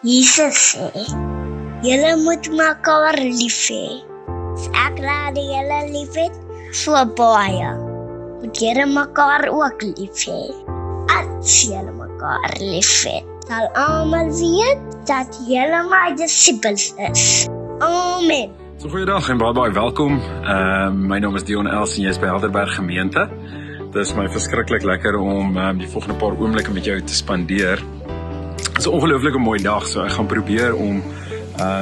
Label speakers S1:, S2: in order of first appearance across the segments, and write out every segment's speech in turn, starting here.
S1: Jesus sê, julle moet mekaar lief hê. As ek raad julle lief het, so baie, moet julle mekaar ook lief hê. As julle mekaar lief het, sal almal weet dat julle my disippels is. Amen.
S2: So goeiedag en baie welkom. My naam is Dion Els en jy is by Helderberg Gemeente. Dit is my verskriklik lekker om die volgende paar oomblikke met jou te spandeer. Het is 'n ongelooflike mooi dag, so ek gaan probeer om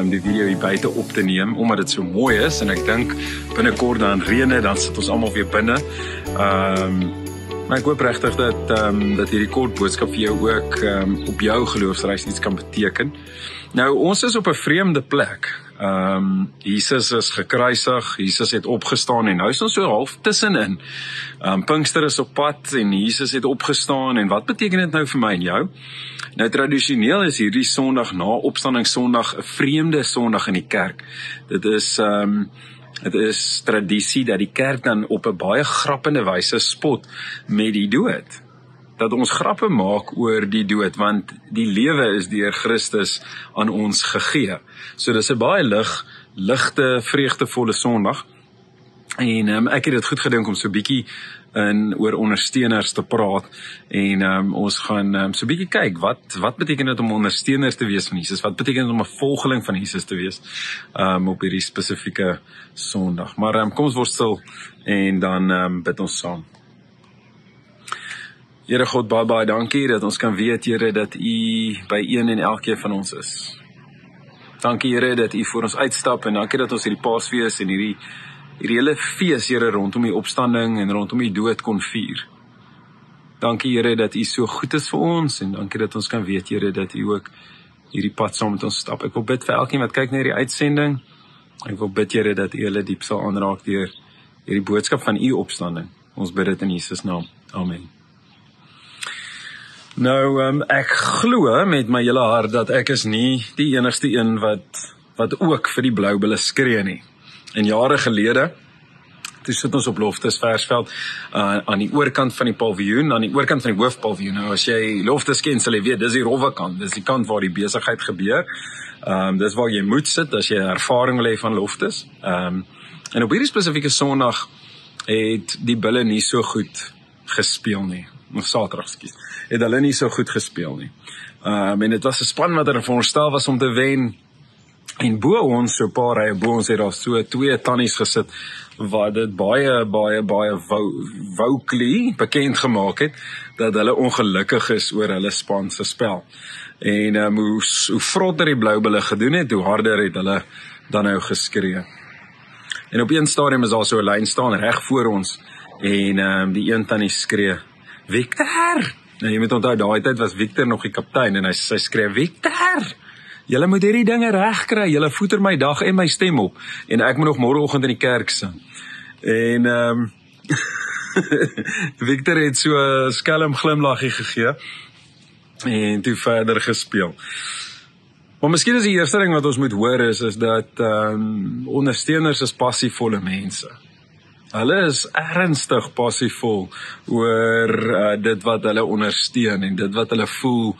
S2: die video hier buite op te neem, omdat dit so mooi is, en ek dink binnekort dan reën, dan sit ons almal weer binne. Maar ek hoop regtig dat hierdie kort boodskap vir jou ook op jou geloofsreis iets kan beteken. Nou, ons is op 'n vreemde plek. Jesus is gekruisig, Jesus het opgestaan en nou is ons so half tussenin. Pinkster is op pad en Jesus het opgestaan, en wat beteken dit nou vir my en jou? Nou, tradisioneel is hierdie Sondag na Opstandingssondag 'n vreemde Sondag in die kerk. Dit is tradisie dat die kerk dan op 'n baie grappende wyse spot met die dood. Dat ons grappe maak oor die dood, want die lewe is deur Christus aan ons gegee. So dis 'n baie ligte, vreugdevolle Sondag. En ek het dit goed gedink om so bietjie oor ondersteuners te praat, en ons gaan so bietjie kyk, wat beteken dit om ondersteuners te wees van Jesus, wat beteken dit om 'n volgeling van Jesus te wees op hierdie spesifieke Sondag. Maar kom ons word stil en dan bid ons saam. Here God, baie dankie dat ons kan weet, Here, dat U by een en elkeen van ons is. Dankie, Here, dat U voor ons uitstap, en dankie dat ons hierdie Paasfees en hierdie hele fees, Here, rondom die opstanding en rondom die dood kon vier. Dankie, Here, dat U so goed is vir ons, en dankie dat ons kan weet, Here, dat U ook hierdie pad saam met ons stap. Ek wil bid vir elkeen wat kyk na hierdie uitsending. Ek wil bid, Here, dat U hulle diep sal aanraak deur hierdie boodskap van U opstanding. Ons bid dit in Jesus naam. Amen. Nou, ek glo met my hele hart dat ek is nie die enigste een wat ook vir die blou bulle skree nie. En jare gelede, toe sit ons op Loftus Versveld, aan die oorkant van die paviljoen, aan die oorkant van die hoofpaviljoen. Nou, as jy Loftus ken, sal jy weet, dis die rowwe kant, dis die kant waar die besigheid gebeur. Dis waar jy moet sit, as jy ervaring wil hê van Loftus. En op hierdie spesifieke Sondag het die bulle nie so goed gespeel nie. Nog Saterdag, het hulle nie so goed gespeel nie. En dit was 'n span wat er veronderstel was om te wen. En bo ons, so 'n paar rye bo ons, het daar so 2 tannies gesit, wat dit baie vocally bekend gemaak het, dat hulle ongelukkig is oor hulle span se spel. En hoe vrotter die blou bulle gedoen het, hoe harder het hulle dan nou geskree. En op een stadium is daar so 'n lyn staan reg voor ons, en die een tannie skree, Victor! Nou, jy moet onthou, daai tyd was Victor nog die kaptein, en sy skree, Victor! Julle moet hierdie dinge reg kry, julle voeter my dag en my stem op, en ek moet nog môreoggend in die kerk sing. En Victor het so 'n skelm glimlaggie gegee, en toe verder gespeel. Maar miskien is die eerste ding wat ons moet hoor is dat ondersteuners is passievolle mense. Hulle is ernstig passievol oor dit wat hulle ondersteun, en dit wat hulle voel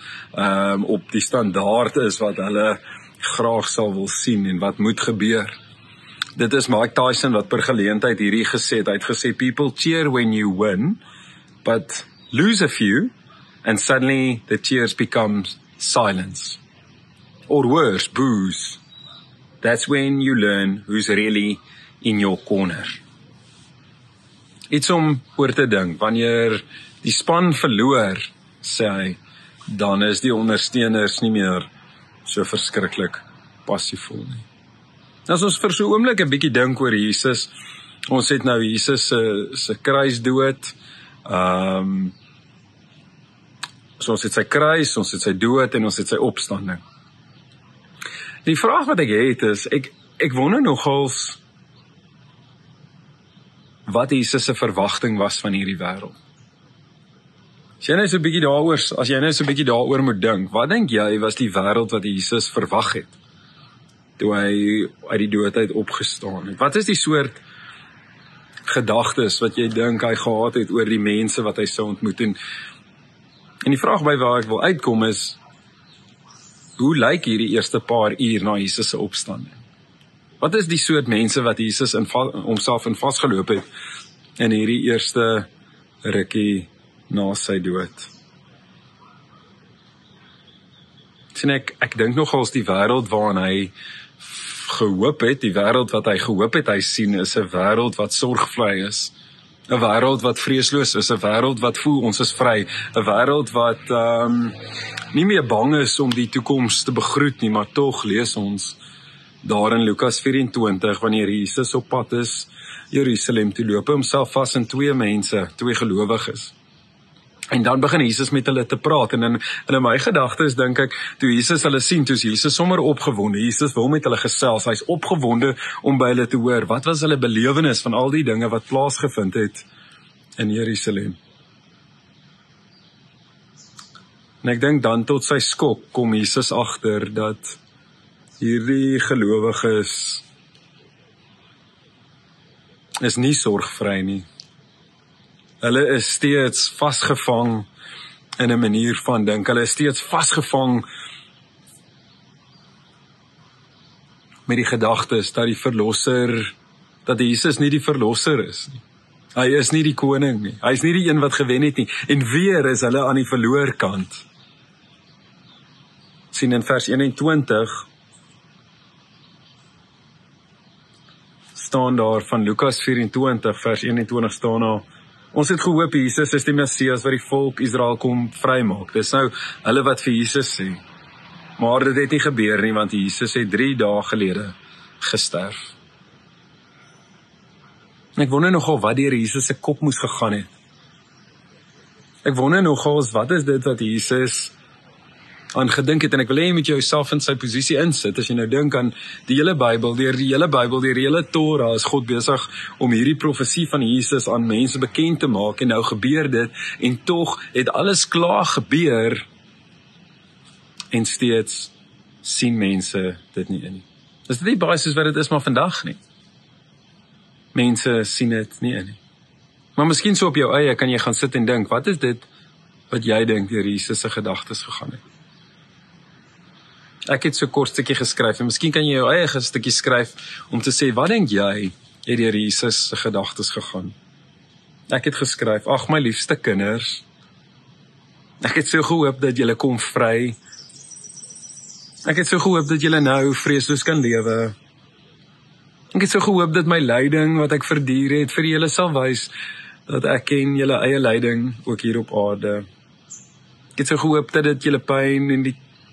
S2: op die standaard is wat hulle graag sal wil sien, en wat moet gebeur. Dit is Mike Tyson wat per geleentheid hierdie gesê het. Hy het gesê, people cheer when you win, but lose a few, and suddenly the cheers become silence. Or worse, boos. That's when you learn who's really in your corner. Iets om oor te dink, wanneer die span verloor, sê hy, dan is die ondersteuners nie meer so verskriklik passievol nie. As ons vir so 'n oomblik 'n bietjie dink oor Jesus, ons het nou Jesus se kruisdood, so ons het sy kruis, ons het sy dood, en ons het sy opstanding. Die vraag wat ek het is, ek wonder nogals, wat Jesus se verwagting was van hierdie wêreld. As jy nou so 'n bietjie daaroor moet dink, wat dink jy was die wêreld wat Jesus verwag het, toe hy uit die dood uit opgestaan het? Wat is die soort gedagtes wat jy dink hy gehad het oor die mense wat hy sou ontmoet? En die vraag by waar ek wil uitkom is, Hoe lyk hierdie eerste paar uur na Jesus se opstanding? Wat is die soort mense wat Jesus homself in vasgeloop het in hierdie eerste rukkie na sy dood? Sien ek dink nogals die wêreld waarin hy gehoop het, die wêreld wat hy gehoop het hy sien, is 'n wêreld wat sorgvry is. 'n Wêreld wat vreesloos is, 'n wêreld wat voel ons is vry, 'n wêreld wat nie meer bang is om die toekoms te begroet nie, maar tog lees ons daar in Lukas 24, wanneer Jesus op pad is, Jerusalem toe loop, homself vas in 2 mense, 2 gelowiges. En dan begin Jesus met hulle te praat, en in my gedagtes dink ek, toe Jesus hulle sien, toe is Jesus sommer opgewonde, Jesus wil met hulle gesels, hy's opgewonde om by hulle te hoor, wat was hulle belewenis van al die dinge wat plaasgevind het in Jerusalem. En ek dink dan tot sy skok kom Jesus agter dat hierdie gelowiges is nie sorgvry nie. Hulle is steeds vasgevang in 'n manier van dink. Hulle is steeds vasgevang met die gedagtes dat die verlosser, dat Jesus nie die verlosser is nie. Hy is nie die koning nie. Hy is nie die een wat gewen het nie. En weer is hulle aan die verloor kant. Sien in vers 21 staan daar van Lukas 24 vers 21 staan daar: ons het gehoop Jesus is die Messias wat die volk Israel kom vrymaak. Dis nou hulle wat vir Jesus sê. Maar dit het nie gebeur nie, want Jesus het 3 dae gelede gesterf. En ek wonder nogal wat deur Jesus se kop moes gegaan het. Ek wonder nogal wat is dit wat Jesus aan gedink het, en ek wil hê jy moet jouself in sy posisie insit, as jy nou dink aan die hele Bybel, deur die hele Torah, is God besig om hierdie profesie van Jesus aan mense bekend te maak, en nou gebeur dit, en tog het alles klaar gebeur, en steeds sien mense dit nie in. Is dit nie baie soos wat dit is maar vandag nie? Mense sien dit nie in nie. Maar miskien so op jou eie kan jy gaan sit en dink, wat is dit wat jy dink deur Jesus se gedagtes gegaan het? Ek het so 'n kort stukkie geskryf, en miskien kan jy jou eie stukkie skryf om te sê, wat dink jy het deur Jesus se gedagtes gegaan? Ek het geskryf, ag my liefste kinders, ek het so gehoop dat julle kom vry. Ek het so gehoop dat julle nou vreesloos kan lewe. Ek het so gehoop dat my lyding wat ek verduur het vir julle sal wys dat ek ken julle eie lyding ook hier op aarde. Ek het so gehoop dat dit julle pyn en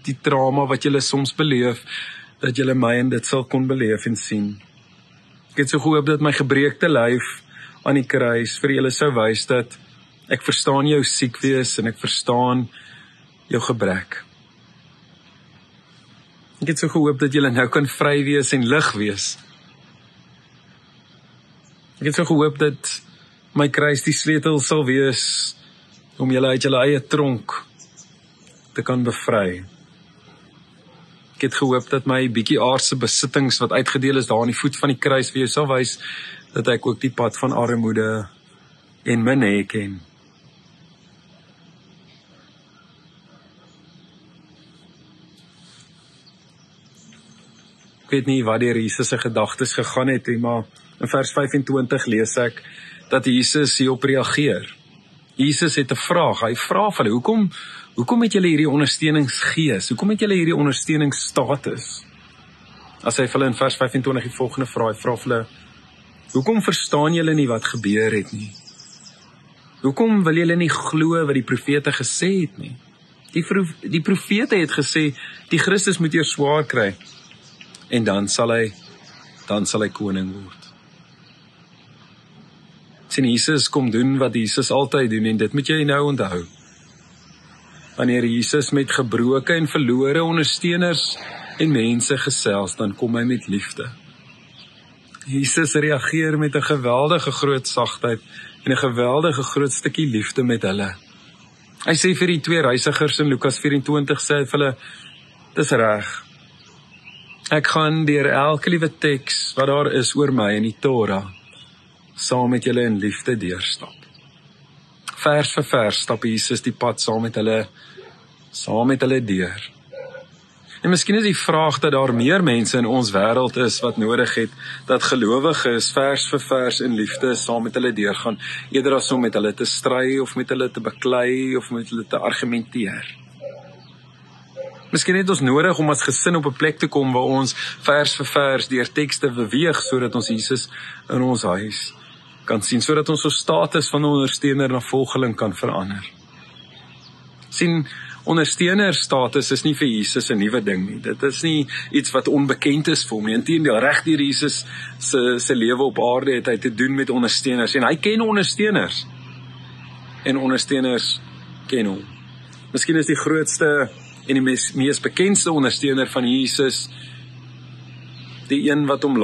S2: die trauma wat julle soms beleef, dat julle my en dit sal kon beleef en sien. Ek het so gehoop dat my gebreekte lyf aan die kruis vir julle sou wys dat ek verstaan jou siek wees en ek verstaan jou gebrek. Ek het so gehoop dat julle nou kan vry wees en lig wees. Ek het so gehoop dat my kruis die sleutel sal wees om julle uit julle eie tronk te kan bevry. Ek het gehoop dat my bietjie aardse besittings wat uitgedeel is daar aan die voet van die kruis vir jou sal wys dat ek ook die pad van armoede en minne ken. Ek weet nie wat deur Jesus se gedagtes gegaan het nie, maar in vers 25 lees ek dat Jesus hierop reageer. Jesus het 'n vraag. Hy vra vir hulle, hoekom het julle hierdie ondersteuningsgees? Hoekom het julle hierdie ondersteuningsstatus? As hy vir hulle in vers 25 die volgende vraag, hy vra vir hulle, hoekom verstaan julle nie wat gebeur het nie? Hoekom wil julle nie glo wat die profete gesê het nie? Die profete het gesê, die Christus moet eers swaar kry, en dan sal hy koning word. Sien, Jesus kom doen wat Jesus altyd doen, en dit moet jy nou onthou. Wanneer Jesus met gebroke en verlore ondersteuners en mense gesels, dan kom hy met liefde. Jesus reageer met 'n geweldige groot sagtheid en 'n geweldige groot stukkie liefde met hulle. Hy sê vir die 2 reisigers in Lukas 24, sê hy vir hulle, dis reg. Ek gaan deur elke liewe teks wat daar is oor my in die Torah, saam met julle in liefde deurstap. Vers vir vers stap Jesus die pad saam met hulle deur. En miskien is die vraag dat daar meer mense in ons wêreld is wat nodig het dat gelowiges vers vir vers in liefde saam met hulle deurgaan, eerder as om met hulle te stry of met hulle te beklei of met hulle te argumenteer. Miskien het ons nodig om as gesin op 'n plek te kom waar ons vers vir vers deur tekste beweeg sodat ons Jesus in ons huis kan sien, sodat ons ons status van ondersteuner na volgeling kan verander. Sien, ondersteunerstatus is nie vir Jesus 'n nuwe ding nie. Dit is nie iets wat onbekend is vir hom nie. Inteendeel, reg deur Jesus se lewe op aarde het hy te doen met ondersteuners en hy ken ondersteuners. En ondersteuners ken hom. Miskien is die grootste en die mees bekendste ondersteuner van Jesus die een wat hom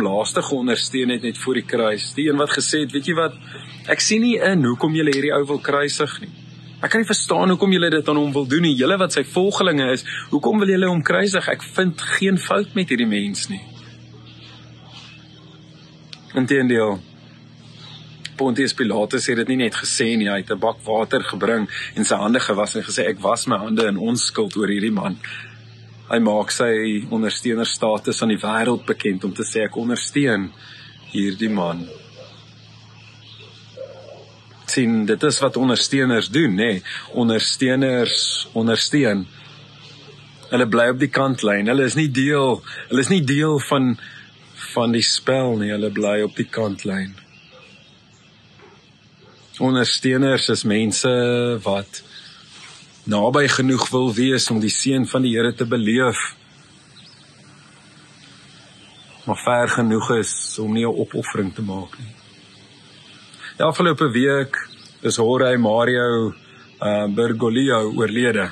S2: laaste geondersteun het net voor die kruis. Die een wat gesê het, weet jy wat, ek sien nie in hoekom julle hierdie ou wil kruisig nie. Ek kan nie verstaan hoekom julle dit aan hom wil doen nie. Julle wat sy volgelinge is, hoekom wil julle hom kruisig? Ek vind geen fout met hierdie mens nie. Inteendeel, Pontius Pilatus het dit nie net gesê nie, hy het 'n bak water gebring en sy hande gewas en gesê, ek was my hande in onskuld oor hierdie man. Hy maak sy ondersteunerstatus aan die wêreld bekend om te sê, ek ondersteun hierdie man. Sien, dit is wat ondersteuners doen, nê? Ondersteuners ondersteun. Hulle bly op die kantlyn. Hulle is nie deel van die spel nie. Hulle bly op die kantlyn. Ondersteuners is mense wat naby genoeg wil wees om die seën van die Here te beleef, maar ver genoeg is om nie 'n opoffering te maak nie. Die afgelope week is Jorge Mario Bergoglio oorlede.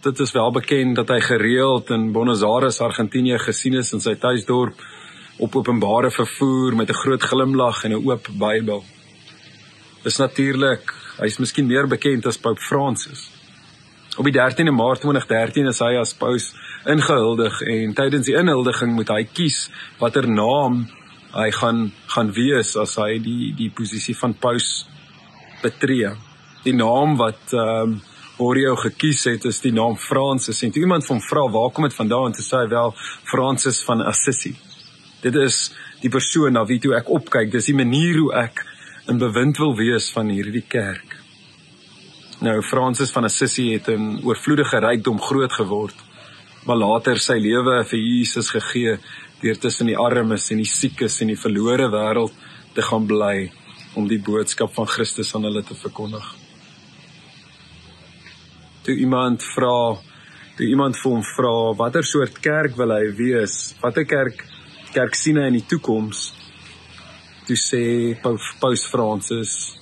S2: Dit is wel bekend dat hy gereeld in Buenos Aires, Argentinië gesien is in sy tuisdorp op openbare vervoer met 'n groot glimlag en 'n oop Bybel. Dis natuurlik, hy is miskien meer bekend as Pope Francis. Op die 13de Maart 2013 is hy as paus ingehuldig en tydens die inhuldiging moet hy kies watter naam hy gaan wees as hy die posisie van paus betree. Die naam wat Oreo gekies het is die naam Francis en toe iemand van hom vra waar kom dit vandaan, toe sê hy wel Francis van Assisi. Dit is die persoon na wie toe ek opkyk, dis die manier hoe ek in bewind wil wees van hierdie kerk. Nou, Francis van Assisi het in oorvloedige rykdom groot geword, maar later sy lewe vir Jesus gegee, deur tussen die armes en die siekes en die verlore wêreld te gaan bly, om die boodskap van Christus aan hulle te verkondig. Toe iemand vir hom vra, watter soort kerk wil hy wees, watter kerk sien hy in die toekoms, toe sê Paus Francis,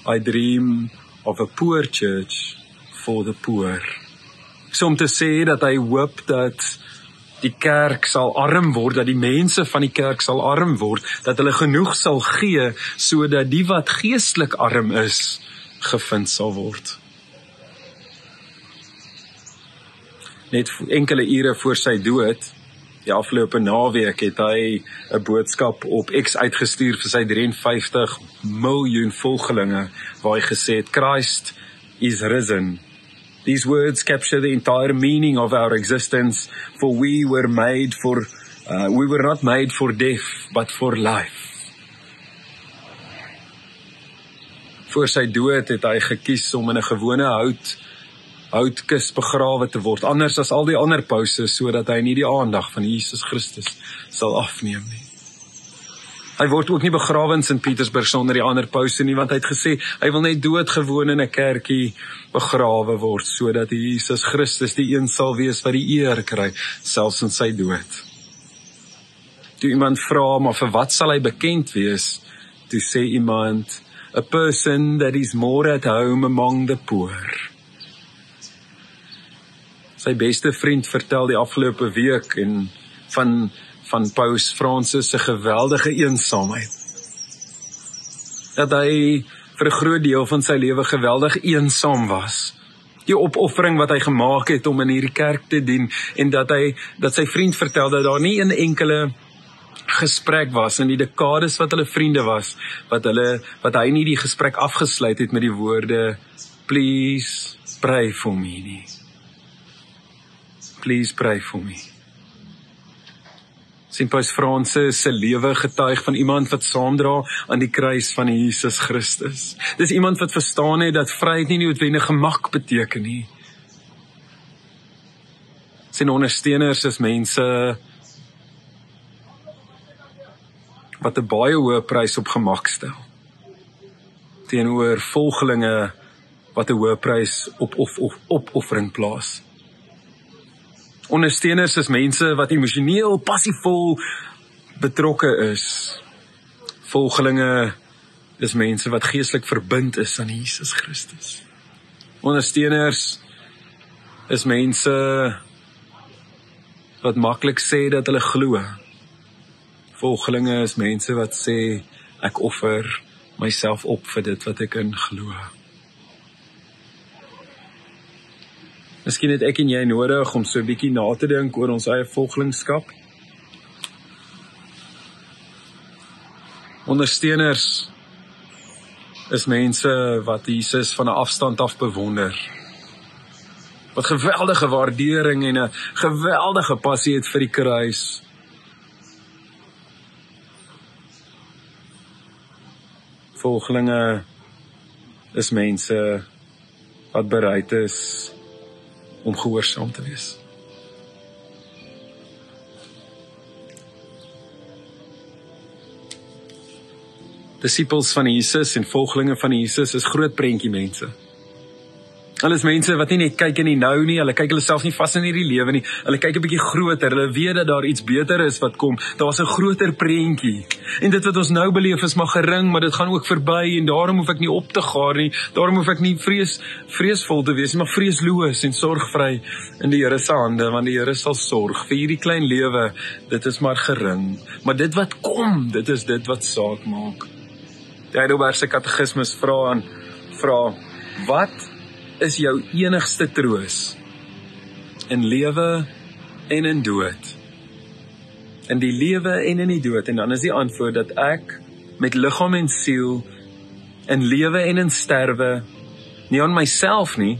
S2: I dream of a poor church for the poor. So om te sê dat hy hoop dat die kerk sal arm word, dat die mense van die kerk sal arm word, dat hulle genoeg sal gee, sodat die wat geestelik arm is, gevind sal word. Net enkele ure voor sy dood, die afgelope naweek het hy 'n boodskap op X uitgestuur vir sy 53 miljoen volgelinge, waar hy gesê het, Christ is risen. These words capture the entire meaning of our existence, for we were not made for death, but for life. Voor sy dood het hy gekies om in 'n gewone houtkis begrawe te word, anders as al die ander pause, sodat hy nie die aandag van Jesus Christus sal afneem nie. Hy word ook nie begrawe in St. Petersburg sonder die ander pause nie, want hy het gesê, hy wil net doodgewoon in 'n kerkie begrawe word, sodat Jesus Christus die een sal wees wat die eer kry, selfs in sy dood. Toe iemand vra, maar vir wat sal hy bekend wees? Toe sê iemand, a person that is more at home among the poor. Sy beste vriend vertel die afgelope week en van Paus Francis se geweldige eensaamheid. Dat hy vir 'n groot deel van sy lewe geweldig eensaam was. Die opoffering wat hy gemaak het om in hierdie kerk te dien en dat sy vriend vertel dat daar nie 'n enkele gesprek was, in die dekades wat hulle vriende was, wat hy nie die gesprek afgesluit het met die woorde, please pray for me nie. Please pray for me. Sien Paus Fransis se lewe getuig van iemand wat saamdra aan die kruis van Jesus Christus. Dis iemand wat verstaan het dat vryheid nie noodwendig gemak beteken nie. Sien ondersteuners is mense wat 'n baie hoë prys op gemak stel, teenoor volgelinge wat 'n hoë prys op opoffering plaas. Ondersteuners is mense wat emosioneel, passievol betrokke is. Volgelinge is mense wat geestelik verbind is aan Jesus Christus. Ondersteuners is mense wat maklik sê dat hulle glo. Volgelinge is mense wat sê, ek offer myself op vir dit wat ek in glo. Miskien het ek en jy nodig om so 'n bietjie na te dink oor ons eie volgelingskap. Ondersteuners is mense wat Jesus van 'n afstand af bewonder. Wat geweldige waardering en 'n geweldige passie het vir die kruis. Volgelinge is mense wat bereid is om gehoorsaam te wees. Disippels van Jesus en volgelinge van Jesus is groot prentjie mense. Hulle is mense wat nie net kyk in die nou nie, hulle kyk hulle self nie vas in hierdie lewe nie, hulle kyk 'n bietjie groter, hulle weet dat daar iets beter is wat kom, daar's 'n groter prentjie. En dit wat ons nou beleef is maar gering, maar dit gaan ook verby en daarom hoef ek nie op te gaar nie, daarom hoef ek nie vreesvol te wees, maar vreesloos en sorgvry in die Here se hande, want die Here sal sorg vir hierdie klein lewe, dit is maar gering. Maar dit wat kom, dit is dit wat saak maak. Die Heidelbergse Katekismus vra, wat is jou enigste troos in lewe en in dood? In die lewe en in die dood. En dan is die antwoord dat ek met liggaam en siel in lewe en in sterwe nie aan myself nie,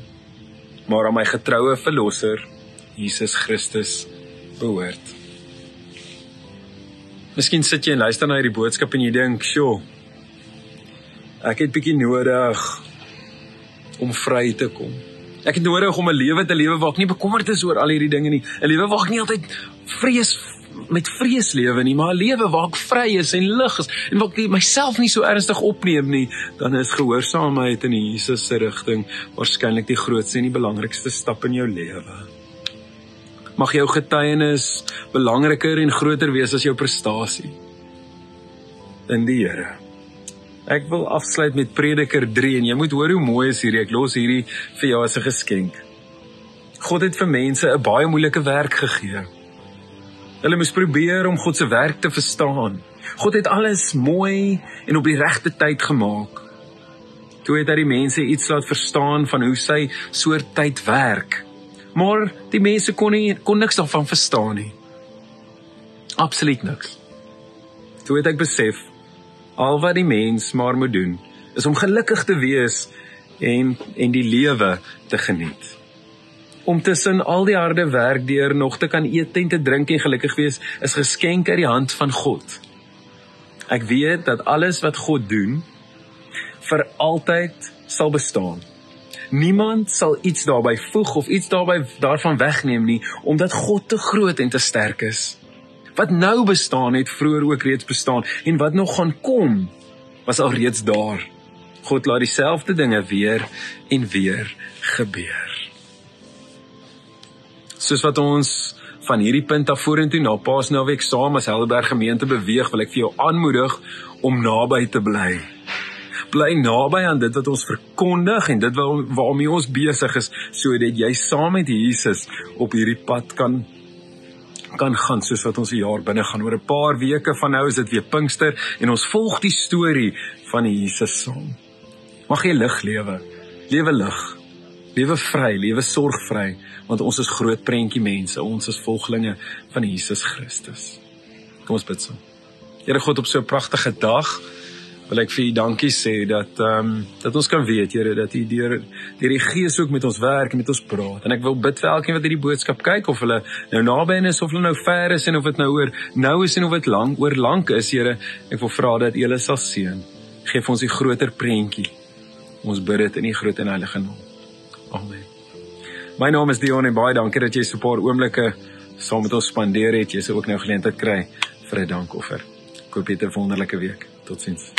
S2: maar aan my getroue verlosser Jesus Christus behoort. Miskien sit jy en luister na hierdie boodskap en jy dink, "Sjoe, ek het bietjie nodig om vry te kom. Ek het nodig om 'n lewe te lewe waar ek nie bekommerd is oor al hierdie dinge nie. 'n Lewe waar ek nie altyd met vrees lewe nie, maar 'n lewe waar ek vry is en lig is en waar ek myself nie so ernstig opneem nie." Dan is gehoorsaamheid in Jesus se rigting waarskynlik die grootste en die belangrikste stap in jou lewe. Mag jou getuienis belangriker en groter wees as jou prestasie in die Here. Ek wil afsluit met Prediker 3 en jy moet hoor hoe mooi is hierdie. Ek los hierdie vir jou as 'n geskenk. God het vir mense 'n baie moeilike werk gegee. Hulle moes probeer om God se werk te verstaan. God het alles mooi en op die regte tyd gemaak. Toe het hy die mense iets laat verstaan van hoe sy soort tyd werk. Maar die mense kon niks daarvan verstaan nie. Absoluut niks. Toe het ek besef, al wat die mens maar moet doen, is om gelukkig te wees en die lewe te geniet. Om tussen al die harde werk deur nog te kan eet en te drink en gelukkig wees, is geskenk uit die hand van God. Ek weet dat alles wat God doen, vir altyd sal bestaan. Niemand sal iets daarby voeg of iets daarvan wegneem nie, omdat God te groot en te sterk is. Wat nou bestaan het vroeër ook reeds bestaan, en wat nog gaan kom, was al reeds daar. God laat dieselfde dinge weer en weer gebeur. Soos wat ons van hierdie punt af vorentoe na Paasnaweek saam as Helderberg gemeente beweeg, wil ek vir jou aanmoedig om naby te bly. Bly naby aan dit wat ons verkondig en dit waarmee ons besig is, sodat jy saam met Jesus op hierdie pad kan gaan, soos wat ons 'n jaar binne gaan. Oor 'n paar weke van nou is dit weer Pinkster en ons volg die storie van Jesus saam. Mag jy lig lewe, lewe lig, lewe vry, lewe sorgvry, want ons is groot prentjie mense, ons is volgelinge van Jesus Christus. Kom ons bid saam. Here God, op so 'n pragtige dag wil ek vir U dankie sê dat ons kan weet, Here, dat U deur die Gees ook met ons werk en met ons praat. En ek wil bid vir elkeen wat hierdie boodskap kyk, of hulle nou naby is of hulle nou ver is, en of dit nou oor nou is en of dit lank is, Here, ek wil vra dat U hulle sal seën. Geef ons die groter prentjie. Ons bid dit in die groot en heilige naam. Amen. My naam is Dion en baie dankie dat jy so 'n paar oomblikke saam met ons spandeer het. Jy sal ook nou geleentheid kry vir 'n dankoffer. Ek hoop jy het 'n wonderlike week. Totsiens.